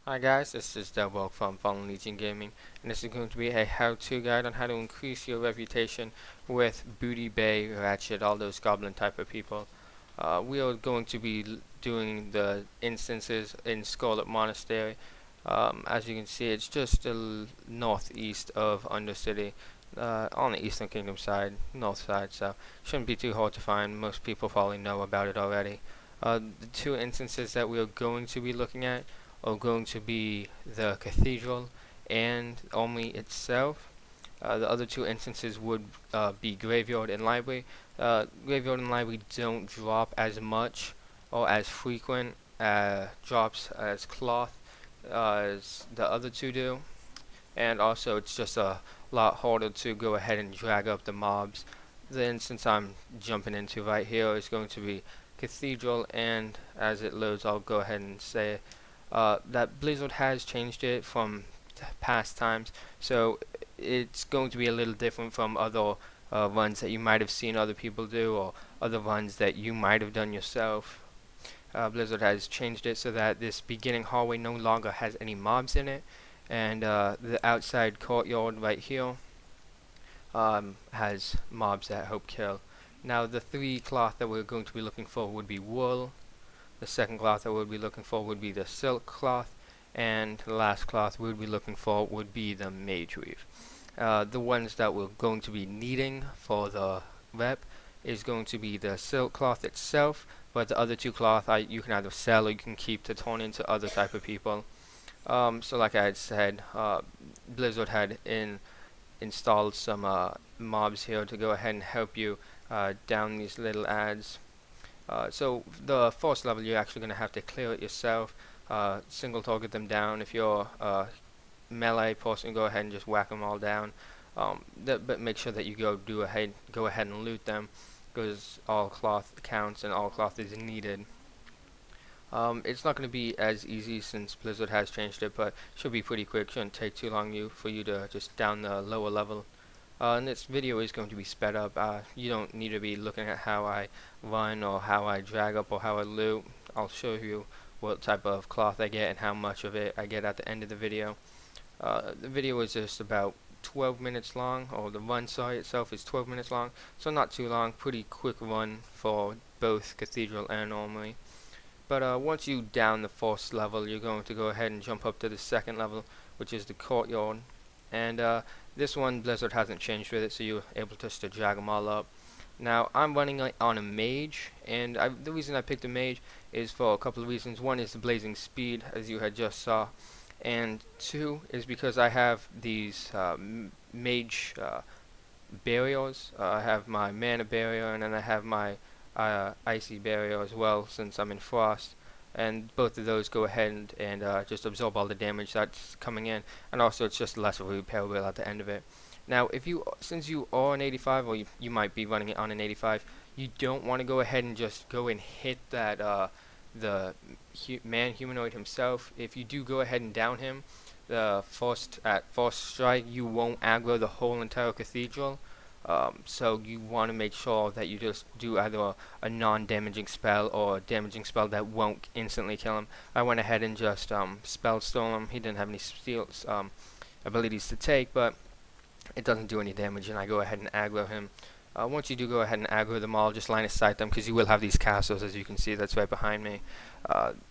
Hi guys, this is Delbo from FallenLegionGaming, and this is going to be a how-to guide on how to increase your reputation with BootyBay, Ratchet, all those goblin type of people. We are going to be doing the instances in Scarlet Monastery. As you can see, it's just northeast of Undercity, on the Eastern Kingdom side, north side, so shouldn't be too hard to find. Most people probably know about it already. The two instances that we are going to be looking at are going to be the cathedral and only itself. The other two instances would be graveyard and library. Graveyard and library don't drop as much or as frequent drops as cloth as the other two do, and also it's just a lot harder to go ahead and drag up the mobs. The instance I'm jumping into right here is going to be cathedral, and as it loads I'll go ahead and say that Blizzard has changed it from past times, so it's going to be a little different from other runs that you might have seen other people do, or other runs that you might have done yourself. Blizzard has changed it so that this beginning hallway no longer has any mobs in it, and the outside courtyard right here has mobs that help kill. Now the three cloth that we're going to be looking for would be wool. The second cloth that we'll be looking for would be the silk cloth, and the last cloth we would be looking for would be the mage weave. The ones that we're going to be needing for the rep is going to be the silk cloth itself, but the other two cloth you can either sell or you can keep to turn into other type of people. So like I had said, Blizzard had installed some mobs here to go ahead and help you down these little ads. So the first level you're actually going to have to clear it yourself, single target them down. If you're a melee person, go ahead and just whack them all down. But make sure that you go ahead and loot them, because all cloth counts and all cloth is needed. It's not going to be as easy since Blizzard has changed it, but should be pretty quick. Shouldn't take too long for you to just down the lower level. And this video is going to be sped up. You don't need to be looking at how I run or how I drag up or how I loot. I'll show you what type of cloth I get and how much of it I get at the end of the video. The video is just about 12 minutes long, or the run itself is 12 minutes long, so not too long. Pretty quick run for both cathedral and normally. But once you down the first level, you're going to go ahead and jump up to the second level, which is the courtyard. And this one, Blizzard hasn't changed with it, so you're able just to drag them all up. Now, I'm running on a mage, and the reason I picked a mage is for a couple of reasons. One is the blazing speed, as you had just saw, and two is because I have these mage barriers. I have my mana barrier, and then I have my icy barrier as well, since I'm in frost. And both of those go ahead and just absorb all the damage that's coming in, and also it's just less of a repair wheel at the end of it. Now, since you are an 85, or you might be running it on an 85, you don't want to go ahead and just go and hit that the man humanoid himself. If you do go ahead and down him, at first strike, you won't aggro the whole entire cathedral. So you want to make sure that you just do either a non-damaging spell or a damaging spell that won't instantly kill him. I went ahead and just spell stole him. He didn't have any abilities to take, but it doesn't do any damage, and I go ahead and aggro him. Once you do go ahead and aggro them all, just line of sight them, because you will have these castles, as you can see, that's right behind me.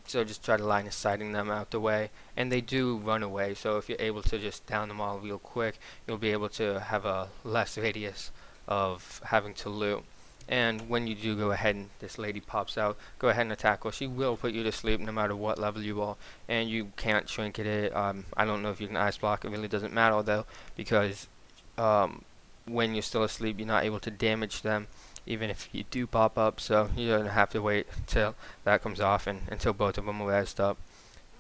So just try to line of sighting them out the way, and they do run away, so if you're able to just down them all real quick, you'll be able to have a less radius of having to loot. And when you do go ahead and this lady pops out, go ahead and attack her. She will put you to sleep no matter what level you are, and you can't trinket it. I don't know if you can ice block, it really doesn't matter though, because when you're still asleep, you're not able to damage them, even if you do pop up, so you don't have to wait till that comes off and until both of them are rezzed up.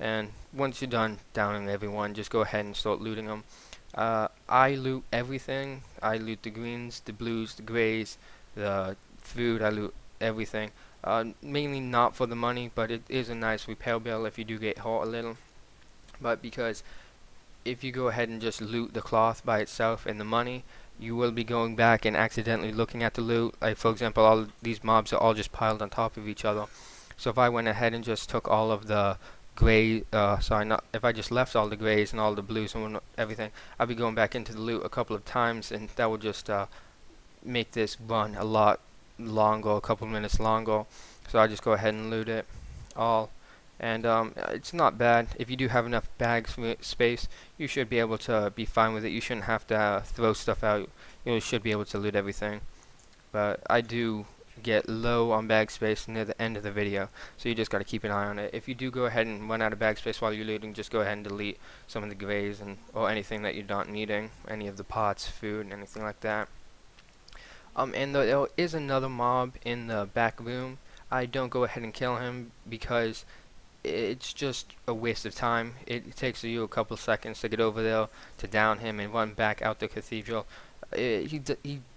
And once you're done downing everyone, just go ahead and start looting them. I loot everything. I loot the greens, the blues, the grays, the food. I loot everything. Mainly not for the money, but it is a nice repair bill if you do get hurt a little. But because if you go ahead and just loot the cloth by itself and the money, you will be going back and accidentally looking at the loot. Like, for example, all these mobs are all just piled on top of each other. So if I went ahead and just took all of the gray, sorry, not if I just left all the grays and all the blues and everything, I'd be going back into the loot a couple of times, and that would just make this run a lot longer, a couple minutes longer. So I just go ahead and loot it all, and it's not bad. If you do have enough bag space, you should be able to be fine with it. You shouldn't have to throw stuff out. You should be able to loot everything. But I do get low on bag space near the end of the video, so you just got to keep an eye on it. If you do go ahead and run out of bag space while you're looting, just go ahead and delete some of the grays and or anything that you're not needing, any of the pots, food, and anything like that. And there is another mob in the back room. I don't go ahead and kill him because it's just a waste of time. It takes you a couple seconds to get over there to down him and run back out the cathedral. He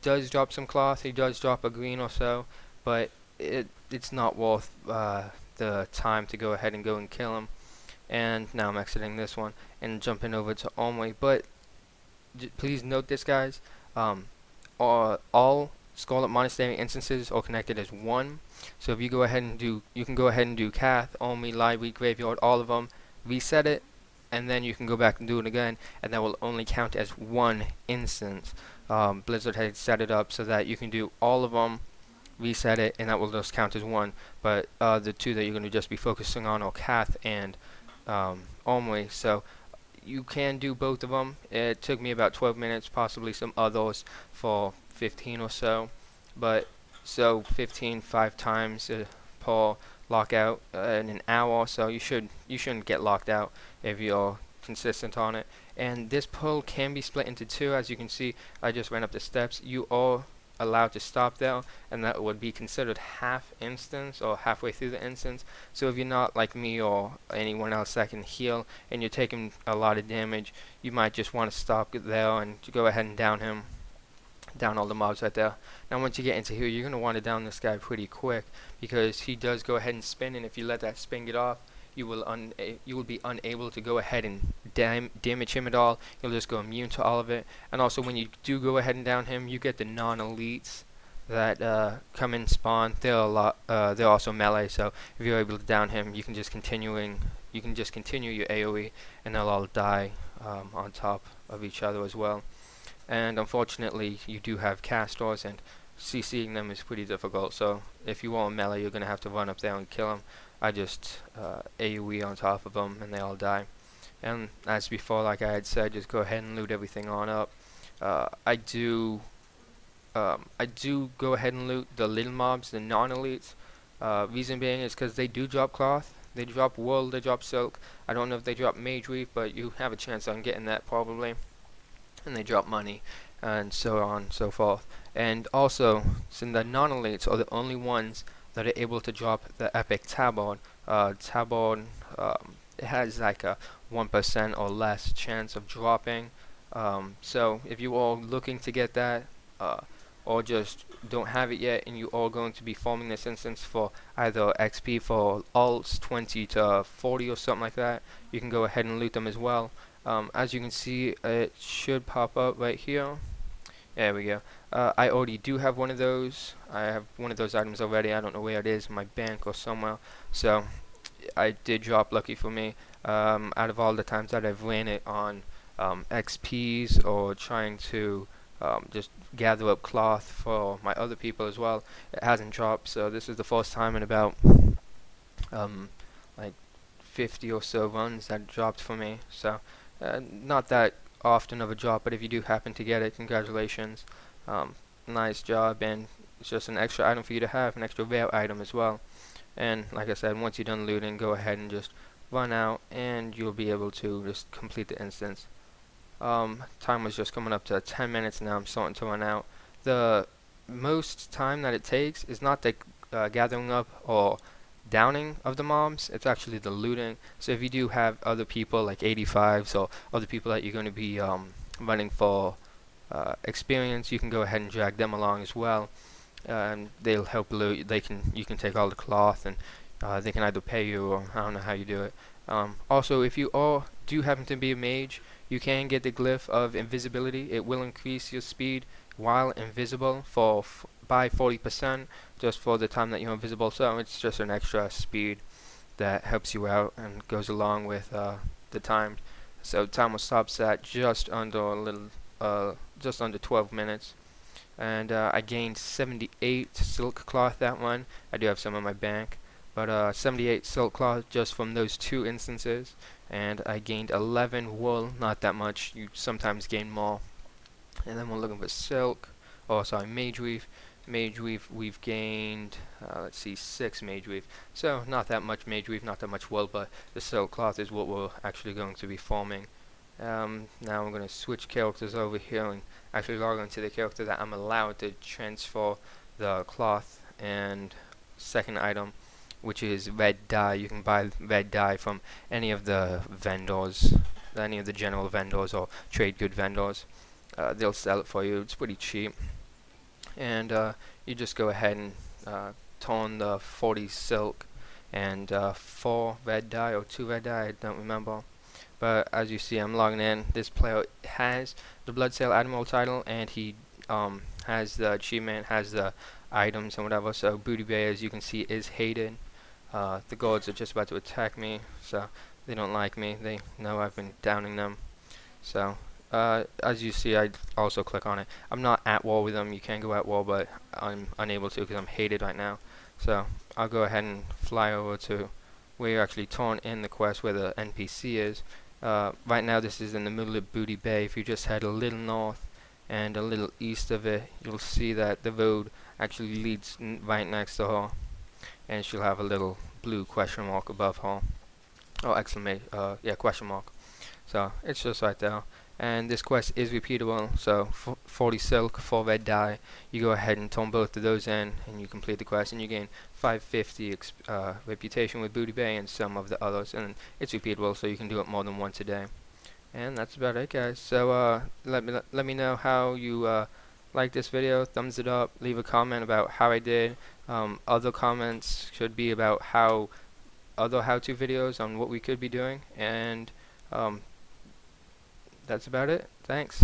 does drop some cloth, he does drop a green or so, but it's not worth the time to go ahead and go and kill him. And now I'm exiting this one and jumping over to Omri. But please note this, guys, all Scarlet Monastery instances are connected as one. So if you go ahead and you can go ahead and do Cath, Omri, Library, Graveyard, all of them, reset it, and then you can go back and do it again, and that will only count as one instance. Blizzard had set it up so that you can do all of them, reset it, and that will just count as one. But the two that you're going to just be focusing on are Cath and Omri. So you can do both of them. It took me about 12 minutes, possibly some others for 15 or so. But so 15 5 times per lockout in an hour, so you shouldn't get locked out if you're consistent on it. And this pull can be split into two. As you can see, I just ran up the steps. You are allowed to stop there, and that would be considered half instance or halfway through the instance. So if you're not like me or anyone else that can heal and you're taking a lot of damage, you might just want to stop there and go ahead and down him, down all the mobs right there. Now once you get into here, you're going to want to down this guy pretty quick, because he does go ahead and spin, and if you let that spin get off, you will be unable to go ahead and damage him at all. You'll just go immune to all of it. And also when you do go ahead and down him, you get the non-elites that come in spawn. They're also melee, so if you're able to down him, you can just continue your AoE, and they'll all die on top of each other as well. And unfortunately, you do have castors, and CCing them is pretty difficult. So if you want melee, you're gonna have to run up there and kill them. I just AoE on top of them, and they all die. And as before, like I had said, just go ahead and loot everything on up. I do go ahead and loot the little mobs, the non-elites. Reason being is because they do drop cloth, they drop wool, they drop silk. I don't know if they drop mage weave, but you have a chance on getting that probably. And they drop money, and so on and so forth. And also, since the non-elites are the only ones that are able to drop the epic tabard. Tabard, it has like a 1% or less chance of dropping. So if you are looking to get that, or just don't have it yet, and you are going to be farming this instance for either XP for alts 20 to 40 or something like that, you can go ahead and loot them as well. As you can see, it should pop up right here. There we go. I already do have one of those. I have one of those items already. I don't know where it is, in my bank or somewhere. So I did drop, lucky for me. Out of all the times that I've ran it on XPs or trying to just gather up cloth for my other people as well, it hasn't dropped. So this is the first time in about like 50 or so runs that dropped for me. So not that often of a drop, but if you do happen to get it, congratulations. Nice job, and it's just an extra item for you to have, an extra rare item as well. And like I said, once you're done looting, go ahead and just run out, and you'll be able to just complete the instance. Time was just coming up to 10 minutes now. I'm starting to run out. The most time that it takes is not the gathering up or downing of the mobs, it's actually the looting. So if you do have other people like 85s or other people that you're going to be running for experience, you can go ahead and drag them along as well, and they'll help loot. You can take all the cloth, and they can either pay you, or I don't know how you do it. Also, if you do happen to be a mage, you can get the glyph of invisibility. It will increase your speed while invisible by 40%, just for the time that you're invisible. So it's just an extra speed. that helps you out and goes along with the time. So timer stops at just under 12 minutes. And I gained 78 silk cloth that one. I do have some in my bank, but 78 silk cloth just from those two instances. And I gained 11 wool, not that much. You sometimes gain more. And then we're looking for silk. Oh, sorry, mage weave. Mage weave, we've gained, let's see, 6 mage weave. So not that much mage weave, not that much wool, but the silk cloth is what we're actually going to be forming. Now I'm going to switch characters over here and actually log into the character that I'm allowed to transfer the cloth and second item, which is red dye. You can buy red dye from any of the vendors, any of the general vendors or trade good vendors. They'll sell it for you. It's pretty cheap. And you just go ahead and turn the 40 silk and 4 red dye or 2 red dye, I don't remember. But as you see, I'm logging in. This player has the Bloodsail admiral title, and he has the achievement, has the items and whatever. So BootyBay, as you can see, is hated. The guards are just about to attack me, so they don't like me. They know I've been downing them. So as you see, I also click on it. I'm not at war with them. You can go at war, but I'm unable to because I'm hated right now. So I'll go ahead and fly over to where you actually turn in the quest, where the NPC is. Right now this is in the middle of BootyBay. If you just head a little north and a little east of it, you'll see that the road actually leads right next to her, and she'll have a little blue question mark above her. Oh, exclamation, yeah, question mark. So it's just right there. And this quest is repeatable, so 40 silk, 4 red dye. You go ahead and turn both of those in, and you complete the quest, and you gain 550 reputation with BootyBay and some of the others. And it's repeatable, so you can do it more than once a day. And that's about it, guys. So let me know how you like this video. Thumbs it up. Leave a comment about how I did. Other comments should be about how other how-to videos on what we could be doing. And that's about it. Thanks.